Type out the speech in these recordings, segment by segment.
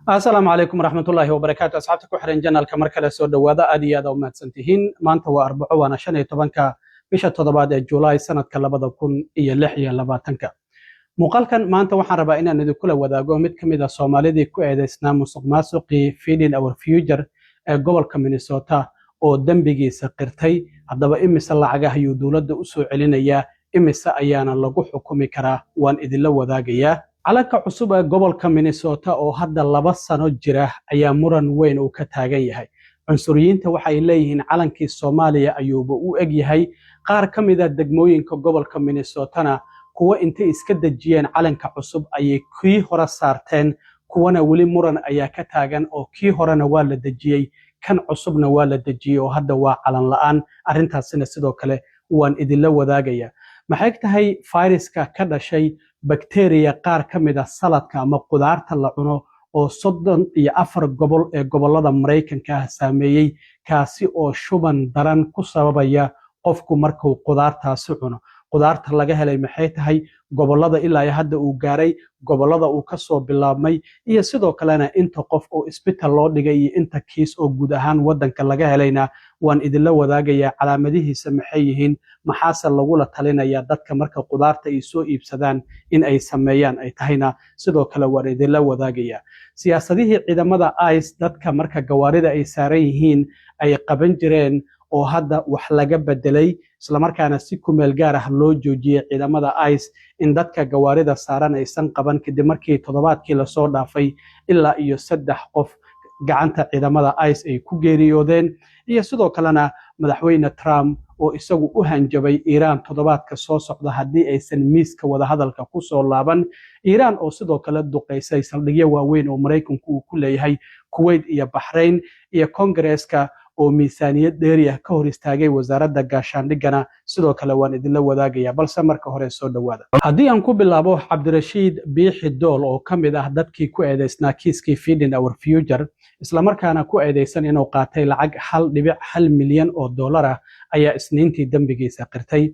السلام عليكم ورحمة الله وبركاته. أصحابتك وحرين جنال كمركلة سود وذا أدي هذا وما تسنتهين ما أنت وأربعة وأنا شني طبعا بيشة تضبط جولاي سنة كلا بدأ كون يلحية لباتنك مقالكن ما أنت وحنا ربعنا ندي كل وذا قومت كم إذا الصومالي دي كويد إسلام مسق ماسقي فيدين أو فيوجر قبل كمينيسوتا أو دنبيجي سقرتي هذا بإمس الله عجاه يدولد أسوء علينا يا إمس أيانا لجو حكومي كرا وان إذا لو وذا جيا calanka cusub ee gobolka Minnesota oo hadda 2 sano jira ayaa muran weyn uu ka taagan yahay cunsuriyiinta waxay leeyihiin calankii Soomaaliya ayuuba u eg yahay qaar kamid ah degmooyinka gobolka Minnesota kuwa intay iska dajiyeen calanka cusub ayay kii hore saarteen kuwana wali muran ayaa ka taagan oo kii horena waa la dajiyay kan cusubna waa la dajiyay oo hadda waa calan la'aan arintaasina sidoo kale waan idin la wadaagaya maxay tahay fayraska ka dhashay bacteria qaar kamid ah saladka ama qudaarta la cuno oo 34 gobol ee gobolada Mareykanka ah saameeyay kaasi oo shuban daran ku sababaya qofku markuu qudaartaasi cuno qudaarta laga helay maxay tahay gobolada ilaa hadda uu gaaray gobolada uu ka soo bilaabmay iyo sidoo kalena inta qof oo isbitaal loo dhigay iyo inta kiis oo guud ahaan wadanka laga helayna waan idin la wadaagaya calaamadihiisa maxay yihiin maxaase lagu la talinaya dadka marka qudaarta ay soo iibsadaan in ay sameeyaan ay tahayna sidoo kale waan idin la wadaagaya siyaasadihii ciidamada ICE dadka marka gawaarida ay saaran yihiin ay qaban jireen oo hadda wax laga bedelay isla markaana si ku meel gaar ah loo joojiyay ciidamada ICE in dadka gawaarida saaran aysan qaban kadib markii toddobaadkii la soo dhaafay ilaa iyo 3 qof gacanta ciidamada ICE ay ku geeriyoodeen iyo sidoo kalena madaxweyne Trump oo isagu u hanjabay Iran toddobaadka soo socda hadii aysan miiska wada hadalka ku soo laaban Iran oo sidoo kale duqeysay saldhigyo waaweyn oo Mareykanku uu ku leeyahay Kuwait iyo Bahrain iyo Congress-ka oo miisaaniyad dheeri ah ka hor istaagay wasaaradda gaashaandhigana sidoo kale waan idin la wadaagaya balse marka hore soo dhawaada haddii aan ku bilaabo Cabdirashiid Biixi Dool oo kamid ah dadkii ku eedeysnaa kiiskii Feeding Our Future isla markaana ku eedeysan inuu qaatay lacag 1.1 milyan oo dollar ah ayaa isniintii dambigiisa qirtay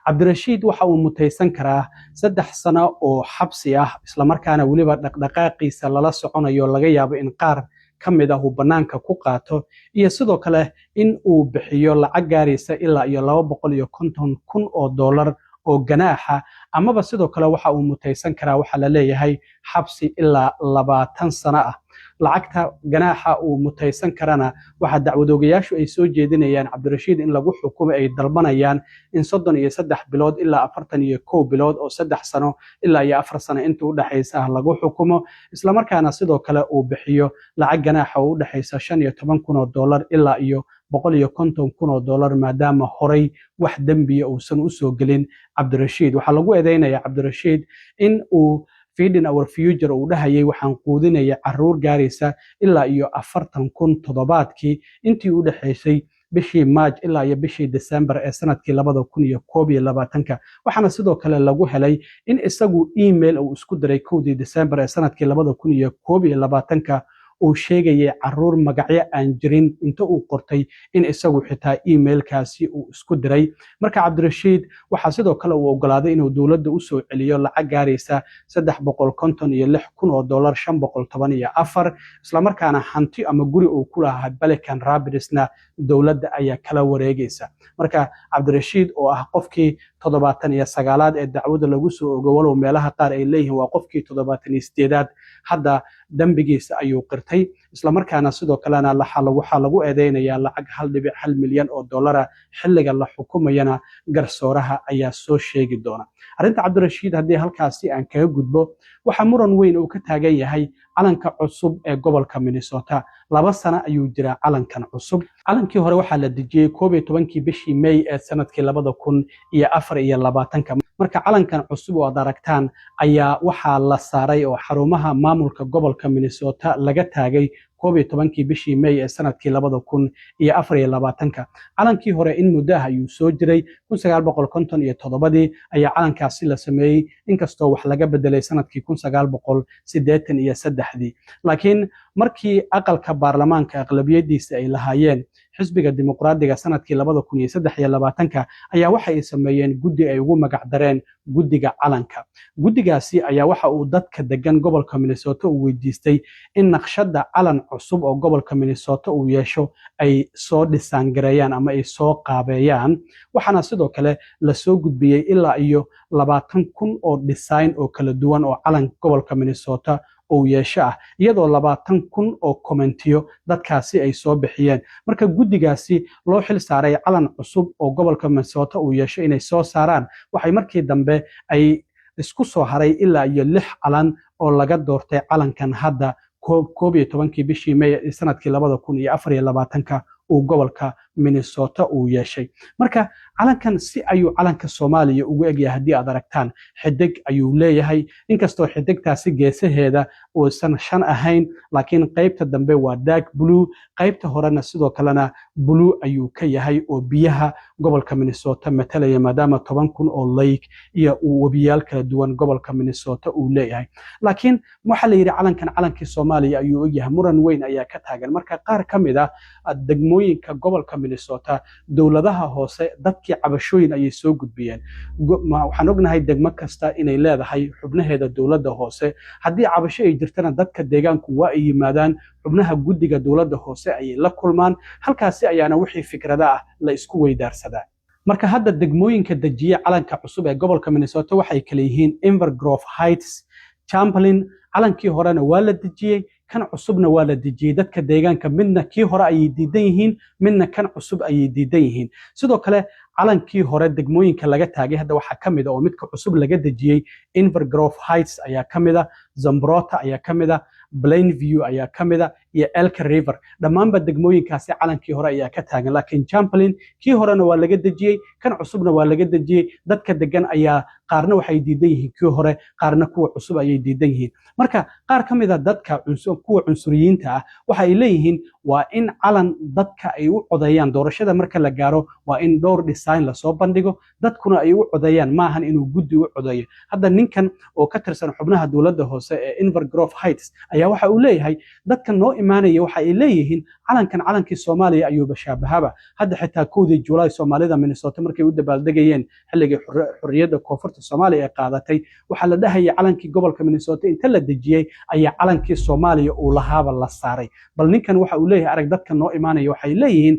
Cabdirashiid waxa uu mutaysan karaa 3 sano oo xabsi ah isla markaana waliba dhaqdhaqaaqiisa lala soconayo laga yaabo in qaar kamid ah uu banaanka ku qaato iyo sidoo kale in uu bixiyo lacag gaaraysa ilaa iyo 250,000 oo dollar oo ganaaxa amaba sidoo kale waxa uu mutaysan karaa waxa la leeyahay xabsi ilaa 20 sano ah lacagta ganaaxa uu mutaysan karana waxa dacwadoogayaashu ay soo jeedinayaan Cabdirashiid in lagu xukumo ay dalbanayaan in 33 bilood ilaa 41 bilood oo 3 sano ilaa iyo 4 sano inta u dhaxaysa lagu xukumo isla markaana sidoo kale uu bixiyo lacag ganaaxa oo u dhaxaysa 15,000 oo dollar ilaa iyo 150,000 oo dollar maadaama horay wax dambiya uusan u soo gelin Cabdirashiid waxa lagu eedeynaya Cabdirashiid in uu Feeding Our Future uu dhahayay waxaan quudinaya caruur gaaraysa ilaa iyo 40,000 toddobaadkii intii u dhaxaysay bishii March ilaa iyo bishii December ee sanadkii 2021 waxaana sidoo kale lagu helay in isagu email uu isku diray 1 December ee sanadkii 2021 uu sheegayay caruur magacyo aan jirin inta uu qortay in isagu xitaa emailkaasi uu isku diray marka Cabdirashiid waxa sidoo kale uu ogolaaday inuu dawladda u soo celiyo lacag gaaraysa 356,000 oo dollar 514 isla markaana hanti ama guri uu ku lahaa Pelican Rapidsna dawladda ayaa kala wareegaysa marka Cabdirashiid oo ah qofkii 79aad ee dacwada lagu soo ogowalo meelaha qaar ay leeyihiin waa qofkii 78aad hadda dambigiisa ayuu qirtay isla markaana sidoo kalena waxa lagu eedeynaya lacag 1.1 milyan oo dollar xilliga la xukumayana garsooraha ayaa soo sheegi doona arinta Cabdirashiid hadii halkaasi aan kaga gudbo waxa muran weyn uu ka taagan yahay calanka cusub ee gobolka Minnesota 2 sano ayuu jiraa calankan cusub calankii hore waxa la dejiyay 11 bishii May ee sanadkii 2024 marka calankan cusub oo aragtaan ayaa waxa la saaray oo xarumaha maamulka gobolka Minnesota laga taagay 11 bishii May ee sanadkii 2024 calankii hore in muddo ayuu soo jiray 1957 ayaa calankaasi la sameeyay inkastoo wax laga bedelay sanadkii 1983 laakiin markii aqalka baarlamaanka aqlabiyadiisa ay lahaayeen xisbiga dimuqraadiga sanadkii 2023 ayaa waxa ay sameeyeen guddi ay ugu magac dareen guddiga calanka. Guddigaasi ayaa waxa uu dadka degan gobolka Minnesota u weydiistay in naqshadda calan cusub oo gobolka Minnesota uu yeesho ay soo dhisaan gareeyaan ama ay soo qaabeeyaan. Waxaana sidoo kale la soo gudbiyey ilaa iyo 20,000 oo design oo kala duwan oo calanka gobolka Minnesota oo yeesho ah, iyadoo 20,000 oo kommentiyo dadkaasi ay soo bixiyeen. Marka guddigaasi loo xil saaray calan cusub oo gobolka Minnesota uu yeesho inay soo saaraan, waxay markii dambe ay isku soo haray ilaa iyo 6 calan oo laga doortay calankan hadda 11 bishii May sanadkii 2024 uu gobolka Minnesota uu yeeshay. Marka calankan si ayuu calanka Soomaaliya ugu egyahay haddii aad aragtaan, xidig ayuu leeyahay, inkastoo xidigtaasi geesaheeda uusan 5 ahayn, laakiin qaybta dambe waa dark blue, qaybta horena sidoo kalena blue ayuu ka yahay oo biyaha gobolka Minnesota matalaya maadaama 10,000 oo lake iyo webiyaal kala duwan gobolka Minnesota uu leeyahay. Laakiin waxa la yiri calankii Soomaaliya ayuu egyahay, muran weyn ayaa ka taagan. Marka qaar ka mid ah degmooyinka gobolka Minnesota dowladaha hoose dadkii cabashooyin ayay soo gudbiyeen. Waxaan ognahay degmo kasta inay leedahay xubnaheeda dowladda hoose. Haddii cabasho ay jirtana dadka deegaanku waa ay yimaadaan, xubnaha guddiga dowladda hoose ayay la kulmaan, halkaasi ayaana wixii fikrada ah la isku weydaarsadaa. Marka hadda degmooyinka dejiye calanka cusub ee gobolka Minnesota waxay kala yihiin Inver Grove Heights, Champlain. Calankii horena waa la dejiyey, kan cusubna waa la dejiyey. Dadka deegaanka midna kii hore ayay diidan yihiin, midna kan cusub ayay diidan yihiin. Sidoo kale calankii hore degmooyinka laga taagay hadda waxaa ka mid ah oo midka cusub laga dejiyey Inver Grove Heights ayaa ka mid ah, Zumbrota ayaa ka mid ah, Plainview ayaa ka mid ah iyo Elk River. dhammaanba degmooyinkaasi calankii hore ayaa ka taagan, laakiin Champlain kii horena waa laga dejiyey, kan cusubna waa laga dejiyey. dadka degan ayaa qaarna waxay diidan yihiin kii hore, qaarna kuwa cusub ayay diidan yihiin. Marka qaar ka mid ah dadka kuwa cunsuriyiinta ah waxa ay leeyihiin waa in calan dadka ay u codeeyaan doorashada marka la gaaro, waa in dhowr design la soo bandhigo, dadkuna ay u codeeyaan, maahan inuu guddi u codeeyo. hadda ninkan oo ka tirsan xubnaha dowladda hoose ee Inver Grove Heights ayaa waxa uu leeyahay dadka noo imaanaya waxa ay leeyihiin calankii Soomaaliya ayuu bashaabahaba. hadda xitaa 1 July Soomaalida Minnesota markay u dabaaldegayeen xilligii xorriyadda koonfurta Soomaaliya ee qaadatay, waxa la dhahayay calankii gobolka Minnesota inta la dejiyey ayaa calankii Soomaaliya uu lahaaba la saaray. bal ninkan waxa uu leeyahay arag dadka noo imaanaya waxay leeyihiin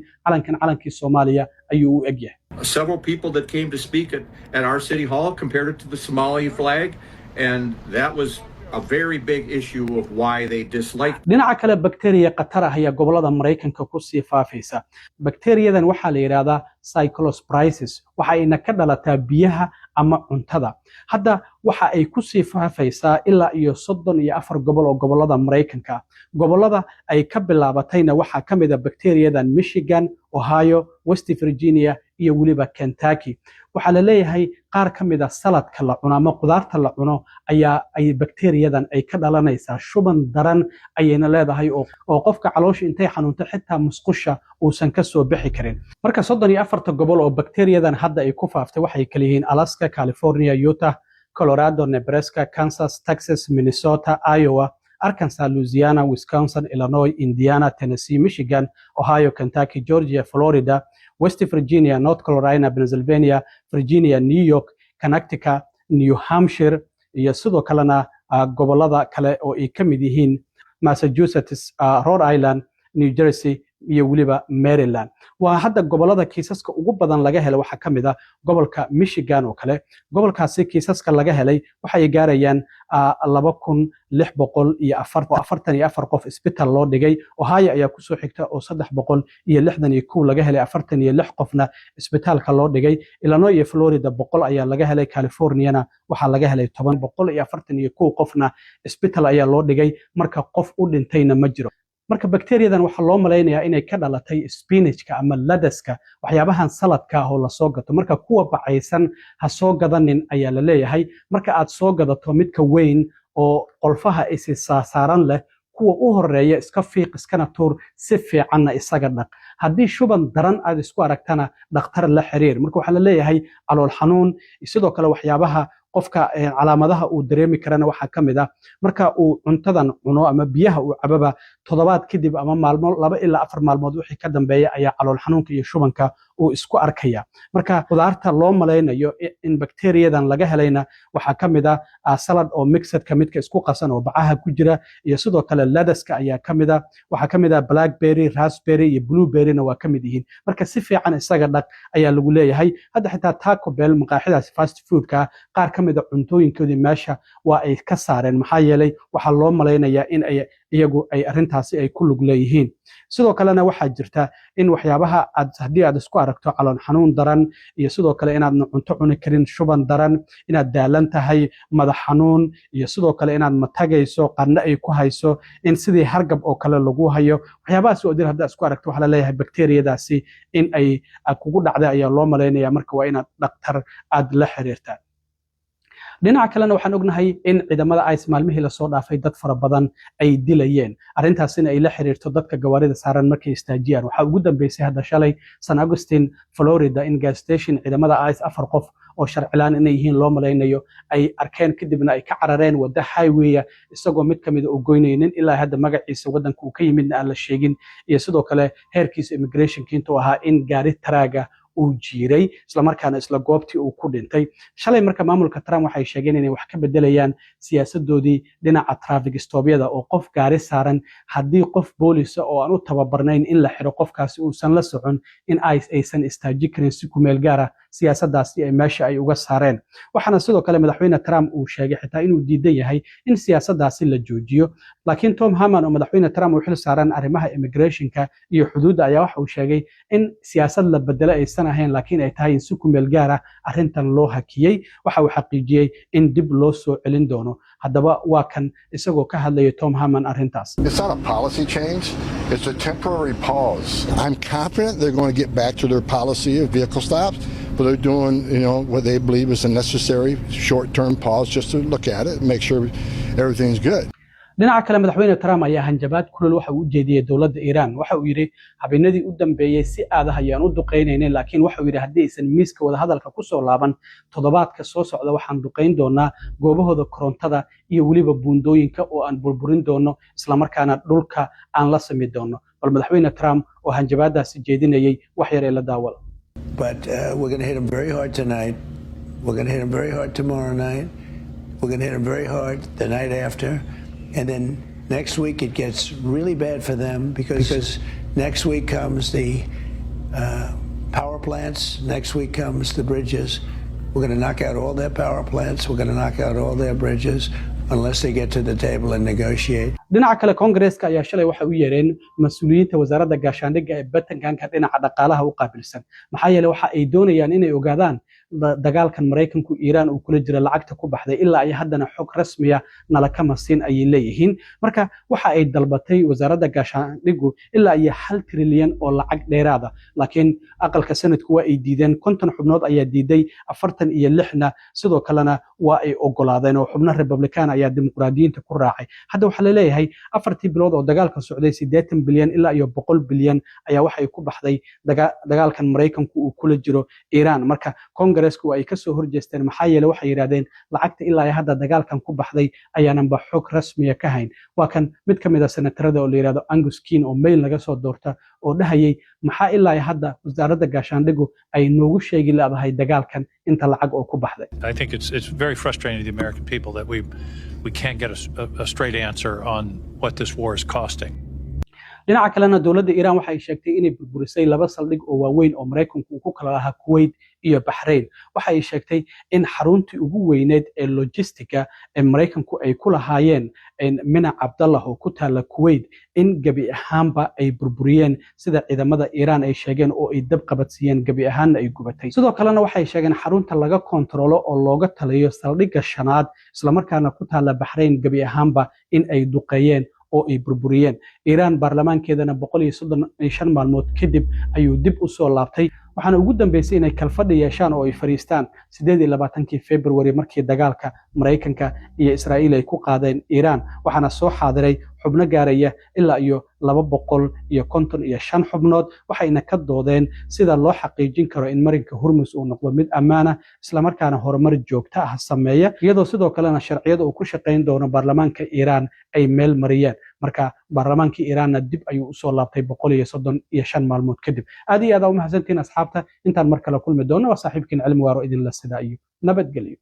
calankii Soomaaliya ayuu u egyahay. Several people that came to speak at our city hall compared it to the Somali flag, and that was a very big issue of why they disliked. dhinaca kale bakteeriya khatar ah ayaa gobolada Mareykanka ku sii faafaysa. bakteeriyadan waxaa la yiraahdaa Cyclosporiasis, waxa ayna ka dhalataa biyaha ama cuntada. hadda waxa ay ku sii faafaysaa ilaa iyo 34 gobol oo gobolada Mareykanka. gobolada ay ka bilaabatayna waxaa ka mid ah bakteeriyadan Michigan, Ohio, West Virginia iyo weliba Kentucky. waxaa la leeyahay qaar ka mid ah saladka la cuno ama qudaarta la cuno ayaa ay bakteeriyadan ay ka dhalanaysaa. shuban daran ayayna leedahay oo qofka caloosha intay xanuunto xitaa musqusha uusan ka soo bixi karin. marka 34 gobol oo bakteeriyadan hadda ay ku faaftay waxay kala yihiin Alaska, California, Utah, Colorado, Nebraska, Kansas, Texas, Minnesota, Iowa, Arkansas, Louisiana, Wisconsin, Illinois, Indiana, Tennessee, Michigan, Ohio, Kentucky, Georgia, Florida, West Virginia, North Carolina, Pennsylvania, Virginia, New York, Connecticut, New Hampshire iyo sidoo kalena gobolada kale oo ay ka mid yihiin Massachusetts, Rhode Island, New Jersey iyo weliba Maryland. waa hadda gobolada kiisaska ugu badan laga helay waxaa ka mid ah gobolka Michigan oo kale. gobolkaasi kiisaska laga helay waxay gaarayaan 2,644 qof isbitaal loo dhigay. Ohio ayaa ku soo xigta oo 361 laga helay, 46 qofna isbitaalka loo dhigay. Illinois iyo Florida 100 ayaa laga helay, Californiana waxaa laga helay 141 qofna isbitaal ayaa loo dhigay. marka qof u dhintayna ma jiro. marka bakteeriyadan waxaa loo malaynayaa inay ka dhalatay spinachka ama ladaska, waxyaabahan saladka ah oo la soo gato. marka kuwa bacaysan ha soo gadanin ayaa la leeyahay. marka aad soo gadato midka weyn oo qolfaha isi saaran leh, kuwa u horeeya iska fiiq iskana tuur, si fiicanna isaga dhaq. haddii shuban daran aad isku aragtana dhakhtar la xiriir. marka waxaa la leeyahay calool xanuun sidoo kale waxyaabaha qofka calaamadaha uu dareemi karana waxaa ka mid ah marka uu cuntadan cuno ama biyaha uu cababa toddobaad kadib ama maalmo 2 ilaa 4 maalmood wixii ka dambeeya ayaa calool xanuunka iyo shubanka uu isku arkaya marka qudaarta loo malaynayo in bakteeriyadan laga helayna waxaa ka mid ah salad oo mixedka midka isku qasan oo bacaha ku jira iyo sidoo kale lettuce-ka ayaa ka mid ah waxaa ka mid ah blackberry raspberry iyo blueberry-na waa ka mid yihiin marka si fiican isaga dhaq ayaa lagu leeyahay hadda xitaa Taco Bell maqaaxidaas fast food-ka qaar ka mid ah cuntooyinkoodii meesha waa ay ka saareen maxaa yeelay waxaa loo malaynayaa in iyagu ay arintaasi ay ku lug leeyihiin sidoo kalena waxaa jirta in waxyaabaha haddii aad isku aragto calool xanuun daran iyo sidoo kale inaad cunto cuni karin shuban daran inaad daalan tahay madax xanuun iyo sidoo kale inaad matagayso qarna ay ku hayso in sidii hargab oo kale lagu hayo waxyaabahaas oo dir hadda isku aragto waxa la leeyahay bakteeriyadaasi in ay kugu dhacday ayaa loo malaynayaa marka waa inaad dhaqtar aad la xiriirtaa dhinaca kalena waxaan ognahay in ciidamada ICE maalmihii la soo dhaafay dad fara badan ay dilayeen arintaasina ay la xiriirto dadka gawaarida saaran markay istaajiyaan waxa ugu dambeysay hadda shalay San Agustin Florida in gas station ciidamada ICE 4 qof oo sharcilaan inay yihiin loo malaynayo ay arkeen kadibna ay ka carareen wada highway isagoo mid kamid ah oo goynaynin ilaa hadda magaciisa wadanka uu ka yimidna aan la sheegin iyo sidoo kale heerkiisa immigration kiintu ahaa in gaari taraaga uu jiiray isla markaana isla goobtii uu ku dhintay shalay marka maamulka Trump waxay sheegeen inay wax ka bedelayaan siyaasadoodii dhinaca traffic stop-yada oo qof gaari saaran haddii qof booliis oo aan u tababarnayn in la xiro qofkaasi uusan la socon in aysan istaaji karin si ku meel gaar ah siyaasadaasi ay meesha ay uga saareen waxaana sidoo kale madaxweyne Trump uu sheegay xitaa inuu diidan yahay in siyaasadaasi la joojiyo laakiin Tom Homan oo madaxweyne Trump uu xil saaran arrimaha immigration-ka iyo xuduudda ayaa waxa uu sheegay in siyaasad la bedelo aysan ahayn laakiin ay tahay in si ku meel gaar ah arrintan loo hakiyay waxa uu xaqiijiyay in dib loo soo celin doono haddaba waa kan isagoo ka hadlaya Tom Homan arrintaas It's not a policy change, it's a temporary pause. I'm confident they're going to get back to their policy of vehicle stops, but they're doing, what they believe is a necessary short-term pause just to look at it and make sure everything's good. dhinaca kale madaxweyne Trump ayaa hanjabaad kulul waxa uu jeediyay dawladda Iran waxa uu yiri habeenadii u dambeeyay si aad ah ayaan u duqeynaynay laakiin waxa uu yiri haddii aysan miiska wada hadalka ku soo laaban toddobaadka soo socda waxaan duqeyn doonaa goobahooda korontada iyo waliba buundooyinka oo aan burburin doono isla markaana dhulka aan la sami doono bal madaxweyne Trump oo hanjabaadaasi jeedinayay wax yar ee la daawada But we're going to hit them very hard tonight. We're going to hit them very hard tomorrow night. We're going to hit them very hard the night after. And then next week it gets really bad for them because next week comes the power plants. Next week comes the bridges. We're going to knock out all their power plants. We're going to knock out all their bridges unless they get to the table and negotiate. dhinaca kale Congress-ka ayaa shalay waxa uu yeereen mas'uuliyiinta wasaaradda gaashaandhigga ee Pentagon-ka dhinaca dhaqaalaha u qaabilsan maxaa yeelay waxa ay doonayaan inay ogaadaan dagaalkan Mareykanku Iran uu kula jira lacagta ku baxday ilaa ay haddana xog rasmi ah nala kama siin ay leeyihiin marka waxa ay dalbatay wasaaradda gaashaandhiggu ilaa ay 1 trilyan oo lacag dheeraad ah laakiin aqalka sanadku waa ay diideen 50 xubnood ayaa diiday 46na sidoo kalena waa ay ogolaadeen oo xubno Republican ayaa dimuqraadiyiinta ku raacay hadda waxa la leeyahay 4 bilood oo dagaalka socday 80 bilyan ilaa iyo 100 bilyan ayaa waxa ay ku baxday dagaalkan Mareykanku uu kula jiro Iran marka Congress-ku ay ka soo horjeesteen maxaa yeelay waxay yiraahdeen lacagta ilaa ay hadda dagaalkan ku baxday ayaanan ba xog rasmi ah ka hayn waa kan mid kamid ah senatarada oo la yiraahdo Angus Keene oo mail laga soo doorta oo dhahayay maxaa ilaa ay hadda wasaaradda gaashaandhiggu ay noogu sheegi laadahay dagaalkan inta lacag oo ku baxday I think it's very frustrating to the American people that we can't get a straight answer on what this war is costing. dhinaca kalena dawladda Iran waxay sheegtay inay burburisay 2 saldhig oo waaweyn oo Mareykanku ku kala lahaa Kuwait iyo Bahrain waxay sheegtay in xaruntii ugu weyneed ee logistika ee Mareykanku ay ku lahaayeen Mina Abdullah oo ku taala Kuwait in gabi ahaanba ay burburiyeen sida ciidamada Iran ay sheegeen oo ay dab qabadsiiyeen gabi ahaanna ay gubatay sidoo kalena waxay sheegeen xarunta laga kontrolo oo looga taliyo saldhigga shanaad isla markaana ku taala Bahrain gabi ahaanba in ay duqeeyeen oo ay burburiyeen Iran baarlamaankeedana 135 maalmood kadib ayuu dib u soo laabtay waxaana ugu dambeysay inay kalfadhi yeeshaan oo ay fariistaan 28 February markii dagaalka Mareykanka iyo Israa'iil ay ku qaadeen Iiraan waxaana soo xaadiray xubno gaaraya ilaa iyo 255 xubnood waxayna ka doodeen sida loo xaqiijin karo in marinka Hormuz uu noqdo mid ammaan ah isla markaana horumar joogto ah sameeya iyadoo sidoo kalena sharciyada uu ku shaqeyn doono baarlamaanka Iiraan ay meel mariyeen marka baarlamaanka Iiraanna dib ayuu u soo laabtay 135 maalmood kadib aad iyo aad u mahadsantiin asxaabta intaan mar kale kulmi doono waa saaxiibkiin cilmi waaro idin la sidaa iyo nabadgelyo